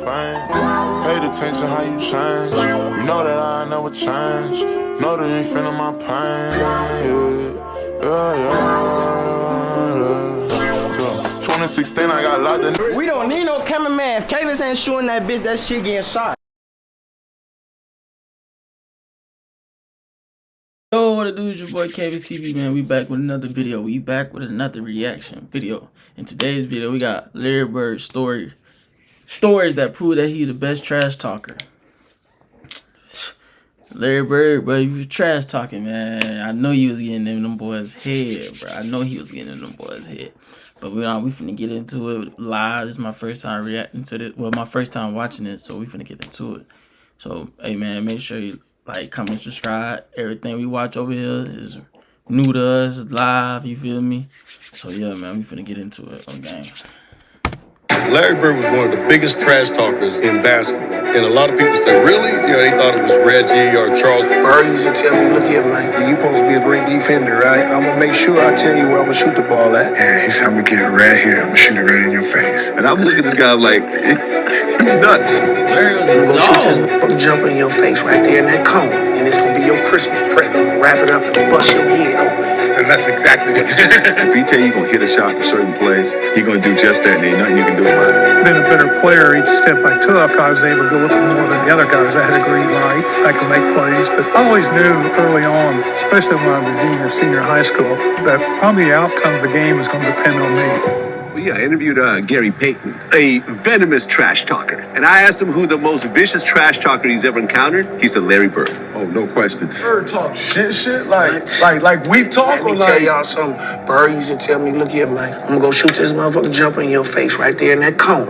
fame. Paid attention how you change. You know that I never change. Know that you ain't feeling my pain. Yeah. 2016, I got locked in. We don't need no cameraman. If Kavis ain't shooting that bitch, that shit getting shot. Yo, what it do? Is your boy Kavis TV, man. We back with another video. We back with another reaction video. In today's video, we got Larry Bird's stories that prove that he's the best trash talker. Larry Bird, bro, you was trash talking, man. I know you was getting in them boys' head, bro. I know he was getting in them boys' head. But we finna get into it live. This is my first time reacting to this. Well, my first time watching it, so we finna get into it. So, hey, man, make sure you like, comment, subscribe. Everything we watch over here is new to us, live, you feel me? So, yeah, man, we finna get into it. Okay. Larry Bird was one of the biggest trash talkers in basketball. And a lot of people say, really? You know, they thought it was Reggie or Charles. Bird used to tell me, look here, man, you supposed to be a great defender, right? I'm going to make sure I tell you where I'm going to shoot the ball at. Yeah, he said, I'm going to get it right here. I'm going to shoot it right in your face. And I'm looking at this guy like, he's nuts. Larry was I'm a going to shoot dog. this jumper in your face right there in that cone. And it's going to be your Christmas present. I'm going to wrap it up and bust your head open. And that's exactly what he did. If he tell you he's going to hit a shot in a certain place, he's going to do just that, and ain't nothing you can do about it. Being a better player each step I took, I was able to go up more than the other guys. I had a green light. I could make plays. But I always knew early on, especially when I was a junior, senior high school, that probably the outcome of the game was going to depend on me. Well, yeah, I interviewed Gary Payton, a venomous trash talker. And I asked him who the most vicious trash talker he's ever encountered. He said Larry Bird. Oh, no question. Bird talk shit like we talk. Let me tell y'all something. Bird used to tell me, look here, man, I'm going to go shoot this motherfucking jumper in your face right there in that cone.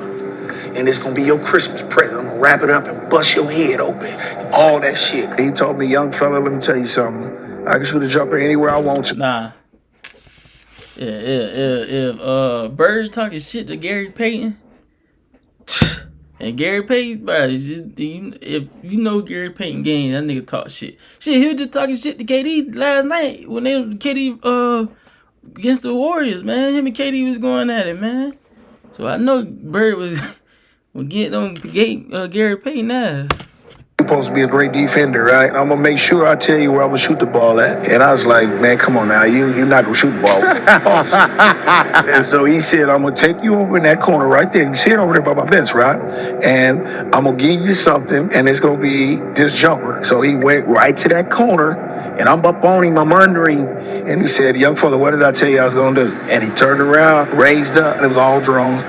And it's going to be your Christmas present. I'm going to wrap it up and bust your head open. All that shit. He told me, young fella, let me tell you something. I can shoot a jumper anywhere I want to. Nah. Yeah, if Bird talking shit to Gary Payton, and Gary Payton, bro, if you know Gary Payton game, that nigga talk shit. Shit, he was just talking shit to KD last night when they was KD against the Warriors, man. Him and KD was going at it, man. So I know Bird was getting on Gary Payton ass. You're supposed to be a great defender, right? I'm going to make sure I tell you where I'm going to shoot the ball at. And I was like, man, come on now. You're not going to shoot the ball. And so he said, I'm going to take you over in that corner right there. You see it over there by my bench, right? And I'm going to give you something, and it's going to be this jumper. So he went right to that corner, and I'm up on him. I'm under him. And he said, young fella, what did I tell you I was going to do? And he turned around, raised up, and it was all drone.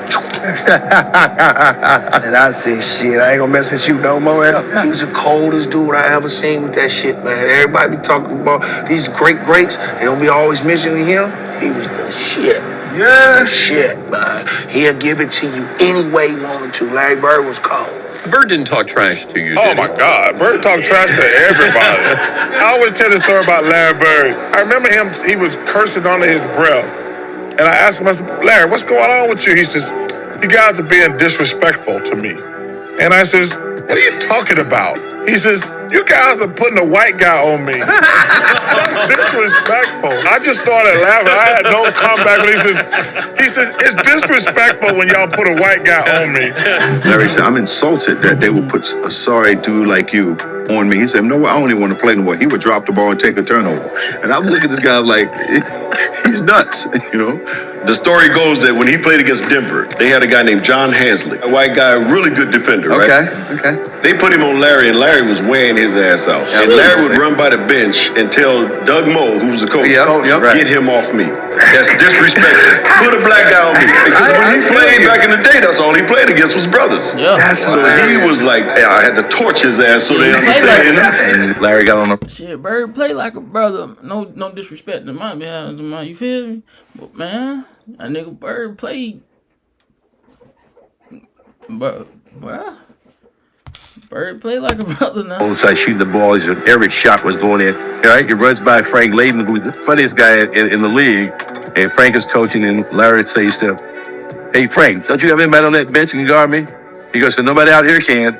And I said, shit, I ain't going to mess with you no more. He was the coldest dude I ever seen with that shit, man. Everybody be talking about these greats. They don't be always mentioning him. He was the shit. Yeah. Shit, man. He'll give it to you any way he wanted to. Larry Bird was cold. Bird didn't talk trash to you, Oh my God, Bird talked trash to everybody. I always tell the story about Larry Bird. I remember him, he was cursing under his breath. And I asked him, I said, Larry, what's going on with you? He says, you guys are being disrespectful to me. And I says, what are you talking about? He says, you guys are putting a white guy on me. That's disrespectful. I just started laughing. I had no comeback. But he says, it's disrespectful when y'all put a white guy on me. Larry said, I'm insulted that they would put a sorry dude like you on me. He said, no, I don't even want to play no more. He would drop the ball and take a turnover. And I'm looking at this guy like, he's nuts, you know? The story goes that when he played against Denver, they had a guy named John Hansley, a white guy, a really good defender, right? Okay. They put him on Larry, and Larry was wearing his ass out. And Larry would run by the bench and tell Doug Moe, who was the coach, get him off me. That's disrespectful. Put a black guy on me. Because when he played back in the day, that's all he played against was brothers. Yeah. So he was like, I had to torch his ass so they understand. And Larry got on the... Shit, Bird play like a brother. No disrespect to my behind, you feel me? But man, that nigga Bird played. But Bird played like a brother now. Both sides shooting the ball. Every shot was going in. All right, it runs by Frank Layden, who's the funniest guy in the league. And Frank is coaching, and Larry says to him, hey, Frank, don't you have anybody on that bench who can guard me? He goes, so nobody out here can.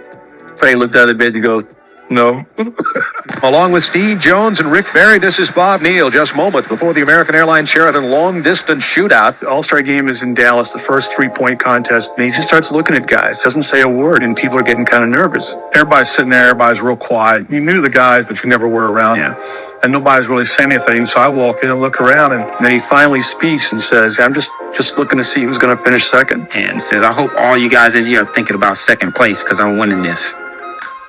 Frank looked out of the bench and goes, No. Along with Steve Jones and Rick Barry, this is Bob Neal. Just moments before the American Airlines Sheraton long-distance shootout. The All-Star game is in Dallas, the first three-point contest, and he just starts looking at guys, doesn't say a word, and people are getting kind of nervous. Everybody's sitting there, everybody's real quiet. You knew the guys, but you never were around them. And nobody's really saying anything, so I walk in and look around, and then he finally speaks and says, I'm just looking to see who's going to finish second. And says, I hope all you guys in here are thinking about second place because I'm winning this.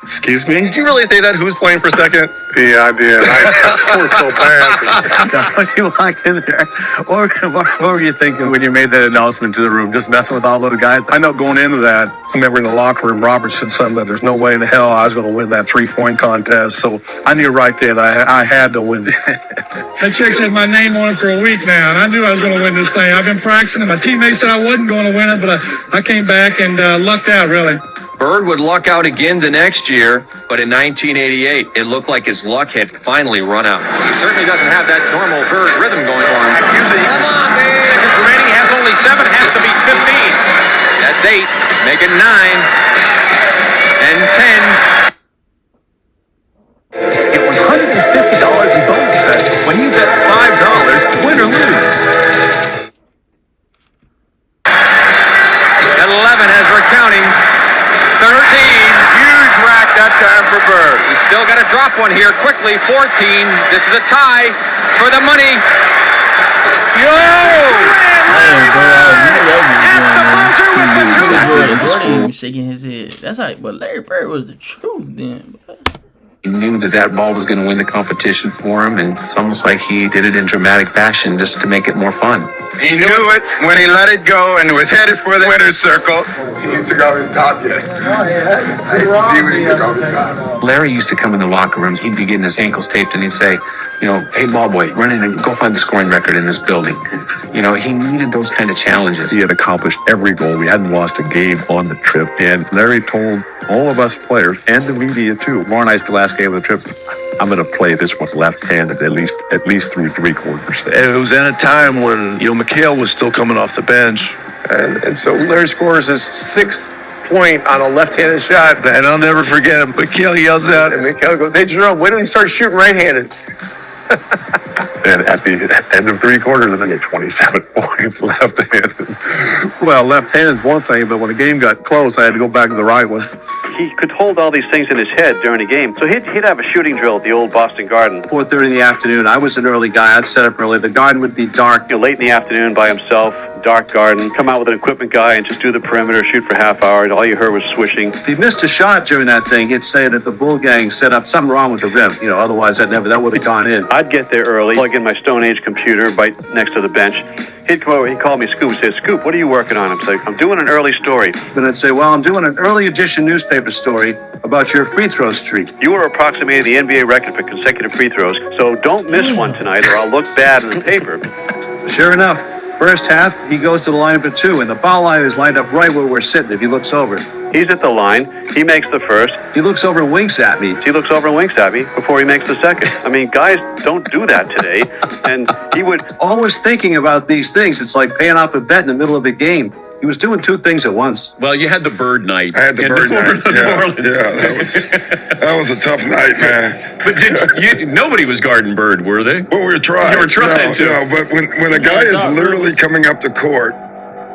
Excuse me? Did you really say that? Who's playing for second? Yeah, I did. I felt so bad. When you walked in there, what were you thinking when you made that announcement to the room? Just messing with all those guys? I know going into that, I remember in the locker room, Robert said something that there's no way in hell I was going to win that three-point contest. So I knew right then I had to win. That chick's had my name on it for a week now, and I knew I was going to win this thing. I've been practicing, and my teammates said I wasn't going to win it, but I came back and lucked out, really. Bird would luck out again the next year, but in 1988, it looked like his luck had finally run out. He certainly doesn't have that normal Bird rhythm going for him. Come on, man. Seconds remaining, has only 7, has to be 15. That's 8, making 9, and 10. Get $150 in bonus bets when you bet $5, win or lose. 11 as we're counting. 13, huge rack that time for Bird. He's still got to drop one here quickly. 14, this is a tie for the money. Yo! Jordan shaking his head. That's like, but Larry Bird was the truth then. He knew that ball was going to win the competition for him, and it's almost like he did it in dramatic fashion just to make it more fun. He knew it when he let it go and was headed for the winner's circle. He took off his top yet. I didn't see when he took off his top. Larry used to come in the locker rooms. He'd be getting his ankles taped, and he'd say, hey, ball boy, run in and go find the scoring record in this building. He needed those kind of challenges. He had accomplished every goal. We hadn't lost a game on the trip. And Larry told all of us players and the media too, tomorrow night's the last game of the trip, I'm going to play this one left-handed at least through three-quarters. And it was at a time when, McHale was still coming off the bench. And so Larry scores his 6th point on a left-handed shot. And I'll never forget him. McHale yells out, and McHale goes, hey, Jerome, when did he start shooting right-handed? And at the end of three-quarters, and then you're 27 points left-handed. Well, left-handed is one thing, but when the game got close, I had to go back to the right one. He could hold all these things in his head during a game. So he'd have a shooting drill at the old Boston Garden. 4:30 in the afternoon. I was an early guy. I'd set up early. The garden would be dark. Late in the afternoon by himself, dark garden. Come out with an equipment guy and just do the perimeter, shoot for half hour. And all you heard was swishing. If he missed a shot during that thing, he'd say that the Bull Gang set up something wrong with the rim. Otherwise that would have gone in. I'd get there early, plug in my Stone Age computer right next to the bench. He'd come over, he'd call me Scoop, say, Scoop, what are you working on? I'm doing an early story. Then I'd say, well, I'm doing an early edition newspaper story about your free throw streak. You are approximating the NBA record for consecutive free throws, so don't miss one tonight or I'll look bad in the paper. Sure enough, first half, he goes to the line for 2, and the foul line is lined up right where we're sitting if he looks over. He's at the line. He makes the first. He looks over and winks at me. He looks over and winks at me before he makes the second. Guys don't do that today. And he would... Always thinking about these things. It's like paying off a bet in the middle of a game. He was doing 2 things at once. Well, you had the Bird night. I had the Bird night. Yeah, that was a tough night, man. But nobody was guarding Bird, were they? Well, we were trying. You were trying to. No, but when a guy is literally coming up the court,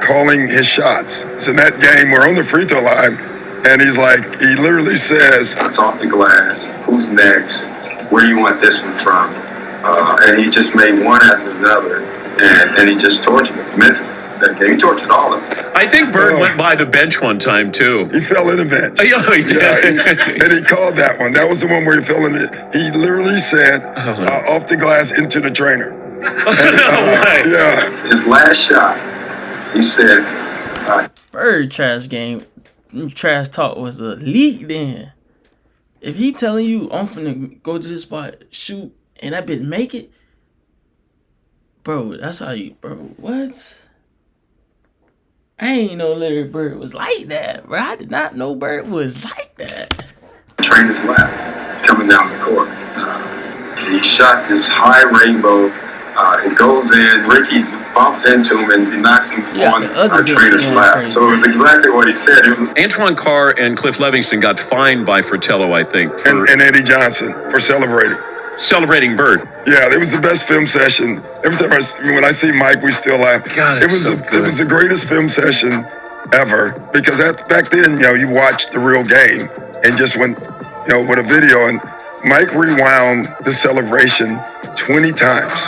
calling his shots. It's in that game, we're on the free throw line, and he literally says, it's off the glass, who's next, where do you want this one from? And he just made one after another, and he just tortured it mentally. That game, he tortured all of them. I think Bird went by the bench one time, too. He fell in the bench. Oh, yeah, he did. And he called that one. That was the one where he fell in it. He literally said, off the glass into the trainer. Yeah. His last shot, he said, Bird trash game, trash talk was elite then. If he telling you, I'm finna go to this spot, shoot, and that bitch make it, bro, that's how you, bro, what? I ain't know Larry Bird was like that, bro. I did not know Bird was like that. Trainer's lap coming down the court. He shot this high rainbow. It goes in. Ricky bumps into him and he knocks him on our trainer's lap. So it was exactly what he said. Antoine Carr and Cliff Livingston got fined by Fratello, I think. And Eddie Johnson for celebrating Bird. Yeah, it was the best film session. Every time when I see Mike, we still laugh. God, it was the greatest film session ever, because back then, you watched the real game and just went, with a video, and Mike rewound the celebration 20 times.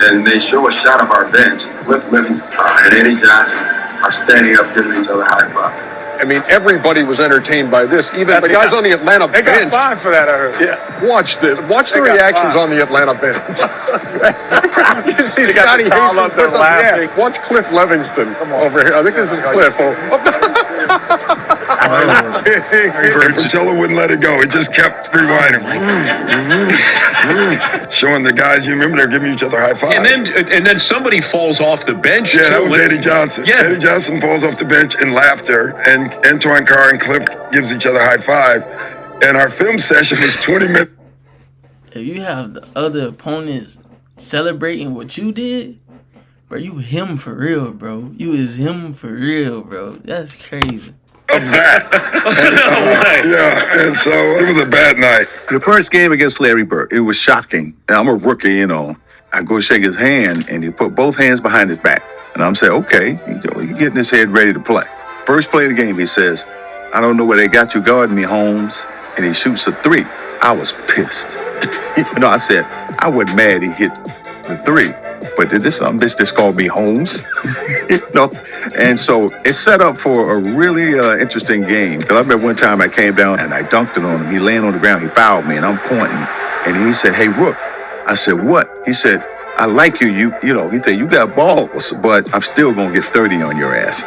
And they show a shot of our bench. Cliff Livingston and Eddie Johnson are standing up giving each other high five. I mean, everybody was entertained by this. Even the guys on the Atlanta bench. They got fined for that, I heard. Yeah. Watch the reactions on the Atlanta bench. You see Scotty Hayes up there laughing. Yeah. Watch Cliff Livingston over here. I think this is Cliff. And Fratello wouldn't let it go. It just kept rewinding. Showing the guys, you remember, they're giving each other high five. And then somebody falls off the bench. Yeah, that was Eddie Johnson. Yeah. Eddie Johnson falls off the bench in laughter, and Antoine Carr and Cliff gives each other high five. And our film session was 20 minutes. If you have the other opponents celebrating what you did, bro, you him for real, bro. You is him for real, bro. That's crazy. Of that. Yeah, and so it was a bad night. The first game against Larry Bird, it was shocking. And I'm a rookie, I go shake his hand, and he put both hands behind his back. And I'm saying, okay, he's getting his head ready to play. First play of the game, he says, I don't know where they got you guarding me, Holmes. And he shoots a 3. I was pissed. I said, I wasn't mad he hit the 3. But did this bitch just called me Holmes? And so it set up for a really interesting game. Because I remember one time I came down and I dunked it on him. He landed on the ground, he fouled me, and I'm pointing. And he said, hey, Rook. I said, what? He said, I like you. He said, you got balls, but I'm still going to get 30 on your ass.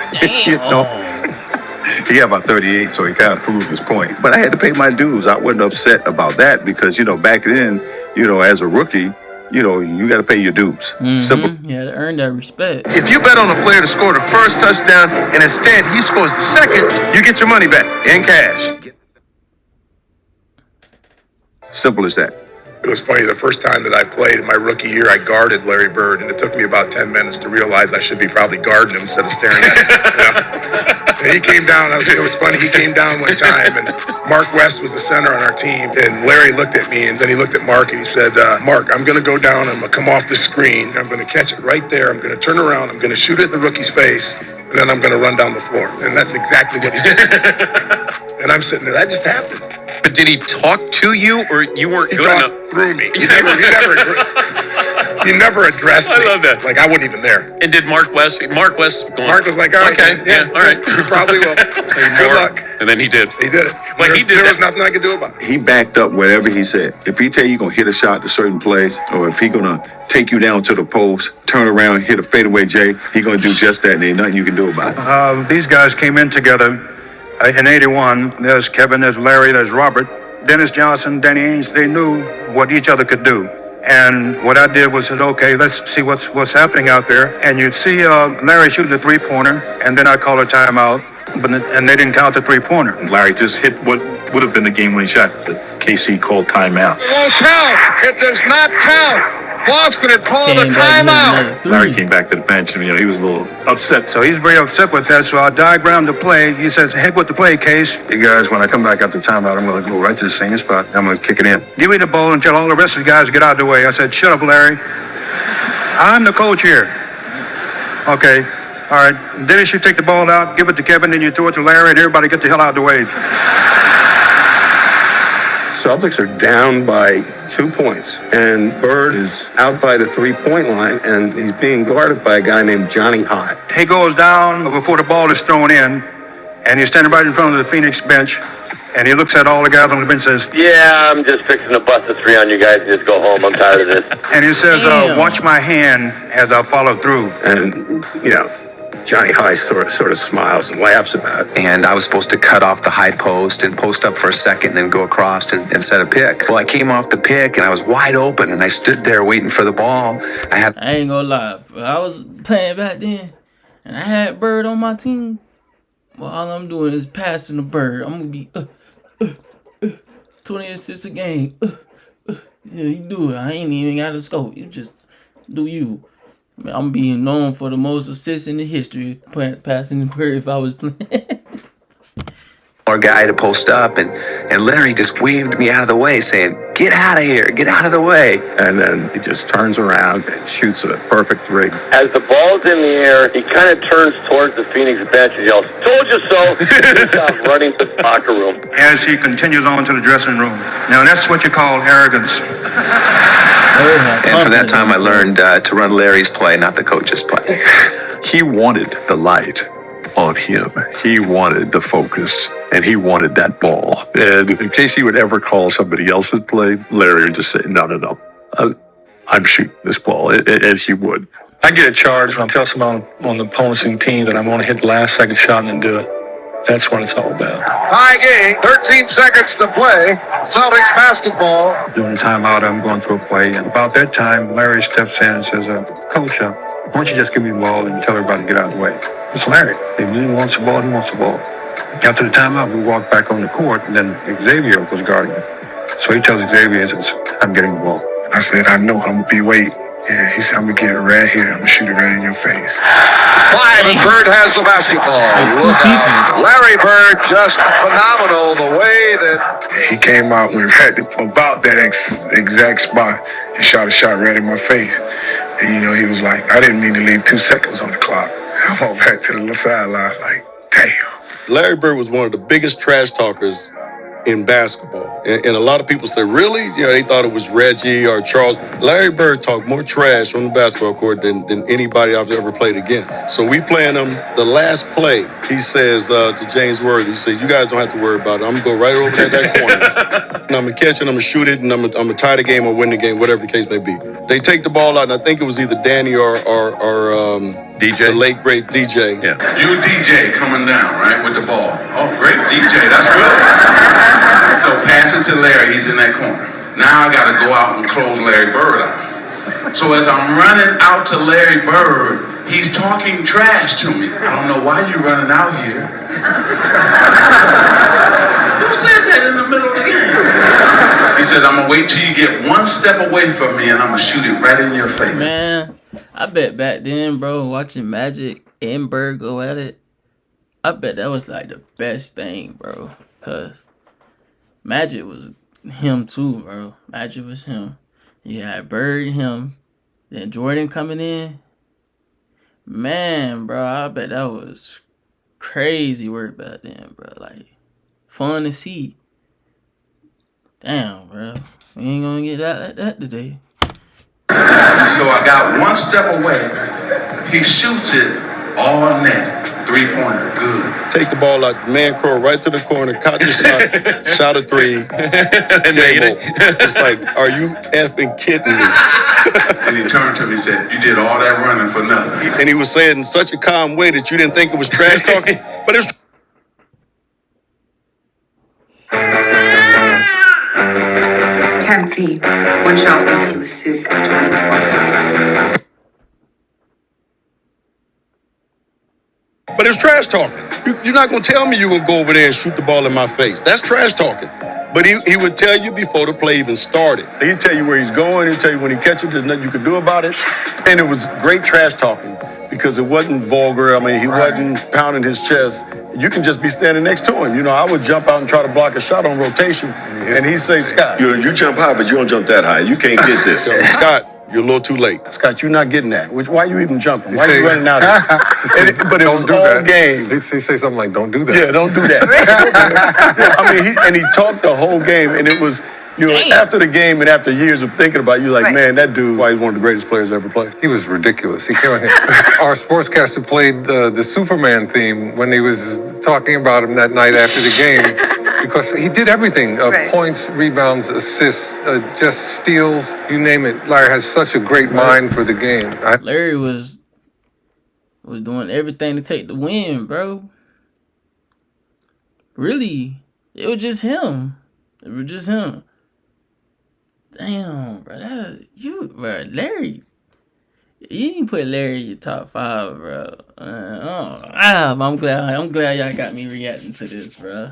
He got about 38, so he kind of proved his point. But I had to pay my dues. I wasn't upset about that because, back then, as a rookie, you got to pay your dues. Simple. You had to earn that respect. If you bet on a player to score the first touchdown and instead he scores the second, you get your money back in cash. Simple as that. It was funny, the first time that I played in my rookie year, I guarded Larry Bird, and it took me about 10 minutes to realize I should be probably guarding him instead of staring at him. And he came down, it was funny, he came down one time, and Mark West was the center on our team, and Larry looked at me, and then he looked at Mark, and he said, Mark, I'm going to go down, I'm going to come off the screen, I'm going to catch it right there, I'm going to turn around, I'm going to shoot it in the rookie's face, and then I'm going to run down the floor. And that's exactly what he did. And I'm sitting there, that just happened. But did he talk to you, or you weren't good enough? Through me. He never addressed me. I love that. Like I wasn't even there. And did Mark West going, Mark was like, all right, okay, yeah, all right. You probably will. Good luck. And then he did. He did it. Like there was nothing I could do about it. He backed up whatever he said. If he tell you going to hit a shot to a certain place, or if he going to take you down to the post, turn around, hit a fadeaway J, he going to do just that, and ain't nothing you can do about it. These guys came in together in 81. There's Kevin, there's Larry, there's Robert. Dennis Johnson, Danny Ainge, they knew what each other could do. And what I did was said, okay, let's see what's happening out there. And you'd see Larry shooting the 3-pointer, and then I call a timeout, and they didn't count the 3-pointer. Larry just hit what would have been the game-winning shot. The KC called timeout. It won't count. It does not count. Boston had called a timeout. Larry came back to the bench, and he was a little upset. So he's very upset with that. So I diagrammed the play. He says, heck with the play, Case. You guys, when I come back after timeout, I'm going to go right to the same spot. I'm going to kick it in. Give me the ball and tell all the rest of the guys to get out of the way. I said, shut up, Larry. I'm the coach here. Okay. All right. Dennis, you take the ball out, give it to Kevin, then you throw it to Larry, and everybody get the hell out of the way. Celtics are down by 2 points, and Bird is out by the 3-point line, and he's being guarded by a guy named Johnny Hott. He goes down before the ball is thrown in, and he's standing right in front of the Phoenix bench, and he looks at all the guys on the bench and says, yeah, I'm just fixing to bust a 3 on you guys and just go home. I'm tired of this. And he says, watch my hand as I follow through. And, Johnny High sort of smiles and laughs about it. And I was supposed to cut off the high post and post up for a second and then go across and set a pick. Well, I came off the pick and I was wide open and I stood there waiting for the ball. I ain't gonna lie. I was playing back then and I had Bird on my team. Well, all I'm doing is passing the Bird. I'm gonna be 20 assists a game. Yeah, you do it. I ain't even got to scope. You just do you. I'm being known for the most assists in the history passing the Bird if I was playing. Or guy to post up, and Larry just waved me out of the way, saying, "Get out of here, get out of the way." And then he just turns around and shoots a perfect three. As the ball's in the air, he kind of turns towards the Phoenix bench and yells, "Told you so!" He's out running to the locker room. As he continues on to the dressing room. Now that's what you call arrogance. And for that time, I learned to run Larry's play, not the coach's play. He wanted the light on him. He wanted the focus, and he wanted that ball. And in case he would ever call somebody else's play, Larry would just say, no. I'm shooting this ball, and he would. I get a charge when I tell someone on the opposing team that I'm going to hit the last second shot and then do it. That's what it's all about. Tie game, 13 seconds to play. Celtics basketball. During timeout, I'm going through a play, and about that time, Larry steps in and says, "Coach, why don't you just give me the ball and tell everybody to get out of the way?" It's Larry. If he wants the ball, he wants the ball. After the timeout, we walked back on the court, and then Xavier was guarding it. So he tells Xavier, he says, "I'm getting the ball." I said, I know I'm gonna be waiting. Yeah, he said, I'm gonna get it right here. I'm gonna shoot it right in your face. 5, and Bird has the basketball. Larry Bird, just phenomenal the way that He came out with right about that exact spot and shot a shot right in my face. And he was like, I didn't mean to leave 2 seconds on the clock. I went back to the sideline like, damn. Larry Bird was one of the biggest trash talkers in basketball. And a lot of people say, really? They thought it was Reggie or Charles. Larry Bird talked more trash on the basketball court than anybody I've ever played against. So we playing him the last play. He says to James Worthy, he says, you guys don't have to worry about it. I'm going to go right over there that corner. And I'm going to catch it, I'm going to shoot it, and I'm going to tie the game or win the game, whatever the case may be. They take the ball out, and I think it was either Danny or DJ, the late, great DJ. Yeah. You DJ coming down, right, with the ball. Oh, great DJ, that's good. So pass it to Larry, he's in that corner. Now I gotta go out and close Larry Bird out. So as I'm running out to Larry Bird, he's talking trash to me. I don't know why you running out here. Who says that in the middle of the game? He said, I'm gonna wait till you get one step away from me and I'm gonna shoot it right in your face. Man, I bet back then, bro, watching Magic and Bird go at it, I bet that was like the best thing, bro. Cause Magic was him too, bro. Magic was him. You had Bird and him. Then Jordan coming in. Man, bro, I bet that was crazy work back then, bro. Like, fun to see. Damn, bro. We ain't gonna get that like that today. So I got one step away. He shoots it all net. 3-pointer, good. Take the ball out, man crow right to the corner, caught the shot, shot a 3, and made it. It's like, are you effing kidding me? And he turned to me and said, you did all that running for nothing. And he was saying in such a calm way that you didn't think it was trash talking, but it's... It's 10 feet. One shot makes you a suit for 20. But it's trash talking. You're not going to tell me you're going to go over there and shoot the ball in my face. That's trash talking. But he would tell you before the play even started. He'd tell you where he's going. He'd tell you when he catches, there's nothing you can do about it. And it was great trash talking because it wasn't vulgar. I mean, he wasn't pounding his chest. You can just be standing next to him. I would jump out and try to block a shot on rotation. And he'd say, Scott. You jump high, but you don't jump that high. You can't get this. Scott, you're a little too late. Scott, you're not getting that. Why are you even jumping? Why are you running out of it? But it was all game. He say something like, don't do that. Yeah, don't do that. I mean, he talked the whole game, and it was, after the game and after years of thinking about it, you're like, man, that dude, why he's one of the greatest players ever played. He was ridiculous. He came out here. Our sportscaster played the Superman theme when he was talking about him that night after the game. Because he did everything, points, rebounds, assists, just steals, you name it. Larry has such a great mind for the game. Larry was doing everything to take the win, bro. Really, it was just him. Damn, bro. Larry. You didn't put Larry in your top 5, bro. I'm glad y'all got me reacting to this, bro.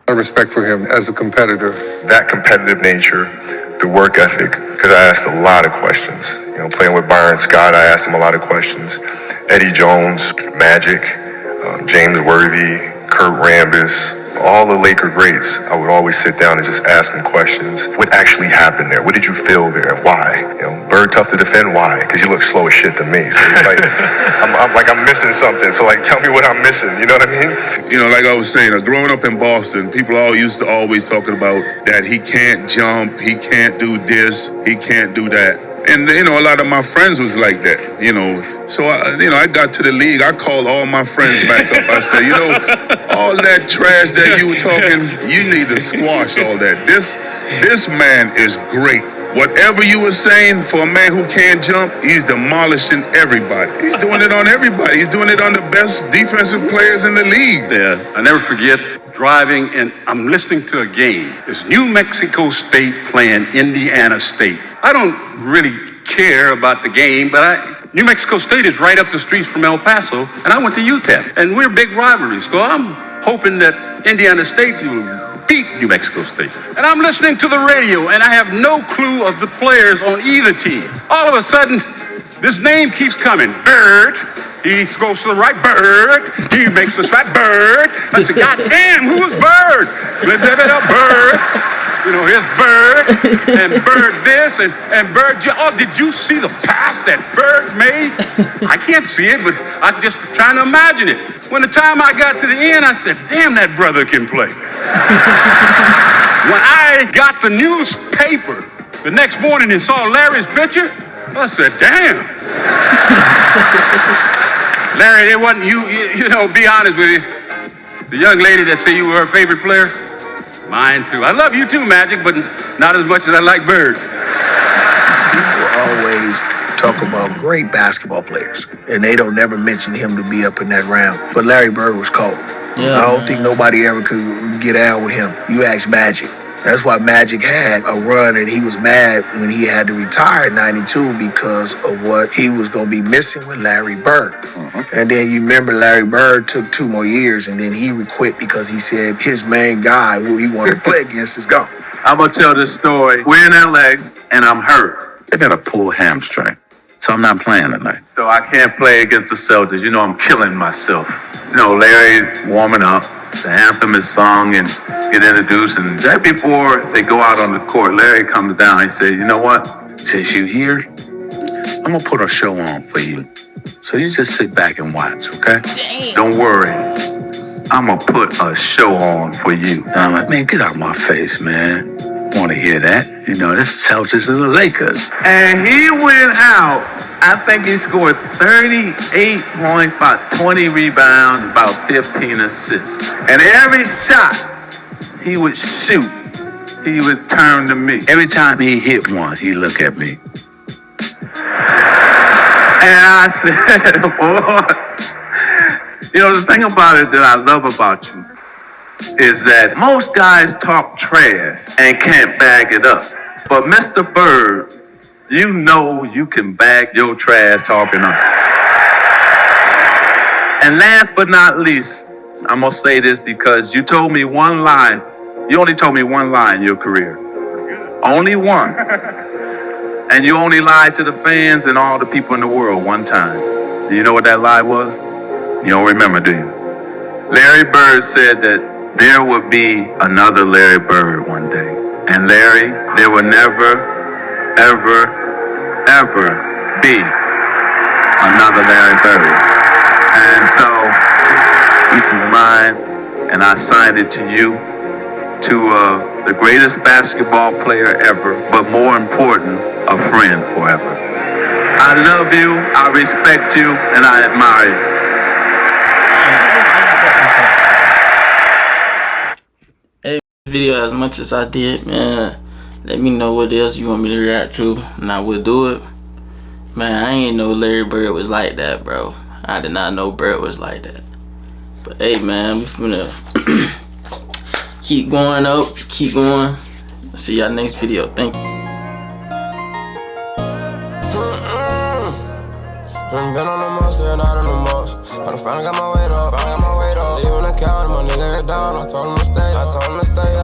A respect for him as a competitor. That competitive nature, the work ethic, because I asked a lot of questions. You know, playing with Byron Scott, I asked him a lot of questions. Eddie Jones, Magic, James Worthy, Kurt Rambis, all the Laker greats, I would always sit down and just ask them questions. What actually happened there? What did you feel there? Why? You know, Bird tough to defend. Why? Because you look slow as shit to me. So it's like, I'm missing something. So like, tell me what I'm missing. You know what I mean? You know, like I was saying, growing up in Boston, people all used to always talking about that he can't jump, he can't do this, he can't do that. And, you know, a lot of my friends was like that, you know. So, I got to the league. I called all my friends back up. I said, you know, all that trash that you were talking, you need to squash all that. This man is great. Whatever you were saying for a man who can't jump, he's demolishing everybody. He's doing it on everybody. He's doing it on the best defensive players in the league. Yeah, I never forget driving and I'm listening to a game. It's New Mexico State playing Indiana State. I don't really care about the game, but New Mexico State is right up the streets from El Paso, and I went to UTEP, and we're big rivalries. So I'm hoping that Indiana State will beat New Mexico State. And I'm listening to the radio, and I have no clue of the players on either team. All of a sudden, this name keeps coming. Bird. He goes to the right. Bird. He makes the shot. Bird. I said, God damn, who's Bird? Bird. You know, here's Bird, and Bird this, and Bird, oh, did you see the pass that Bird made? I can't see it, but I'm just trying to imagine it. When the time I got to the end, I said, damn, that brother can play. When I got the newspaper the next morning and saw Larry's picture, I said, damn. Larry, it wasn't you know, be honest with you. The young lady that said you were her favorite player, mine too. I love you too, Magic, but not as much as I like Bird. People always talk about great basketball players, and they don't never mention him to be up in that round. But Larry Bird was cold. Yeah, I don't think nobody ever could get out with him. You ask Magic. That's why Magic had a run, and he was mad when he had to retire in '92 because of what he was going to be missing with Larry Bird. And then you remember Larry Bird took 2 more years, and then he quit because he said his main guy who he wanted to play against is gone. I'm going to tell this story. We're in LA, and I'm hurt. I got a pulled hamstring, so I'm not playing tonight. So I can't play against the Celtics. You know, I'm killing myself. You know, Larry warming up. The anthem is sung and get introduced, and right before they go out on the court, Larry comes down. He said, you know what? Since you're here, I'm going to put a show on for you. So you just sit back and watch, okay? Damn. Don't worry. I'm going to put a show on for you. And I'm like, man, get out of my face, man. Want to hear that? You know, that's Celtics and the Lakers. And he went out. I think he scored 38 points, about 20 rebounds, about 15 assists. And every shot he would shoot, he would turn to me. Every time he hit one, he'd look at me. And I said, boy, you know, the thing about it that I love about you is that most guys talk trash and can't bag it up. But Mr. Bird, you know you can bag your trash talking up. And last but not least, I'm going to say this because you told me one line. You only told me one lie in your career. Only one. And you only lied to the fans and all the people in the world one time. Do you know what that lie was? You don't remember, do you? Larry Bird said that there would be another Larry Bird one day. And Larry, there will never, ever, ever be another Larry Bird. And so, peace of mind, and I signed it to you, to the greatest basketball player ever, but more important, a friend forever. I love you, I respect you, and I admire you. Hey, video as much as I did, man. Let me know what else you want me to react to, and I will do it. Man, I ain't know Larry Bird was like that, bro. I did not know Bird was like that. But hey, man, we finna keep going up, keep going. See y'all next video. Thank you. Been on the most and out on the most. On the front, I got my weight up. Leaving the counter, my nigga head down. I told him to stay.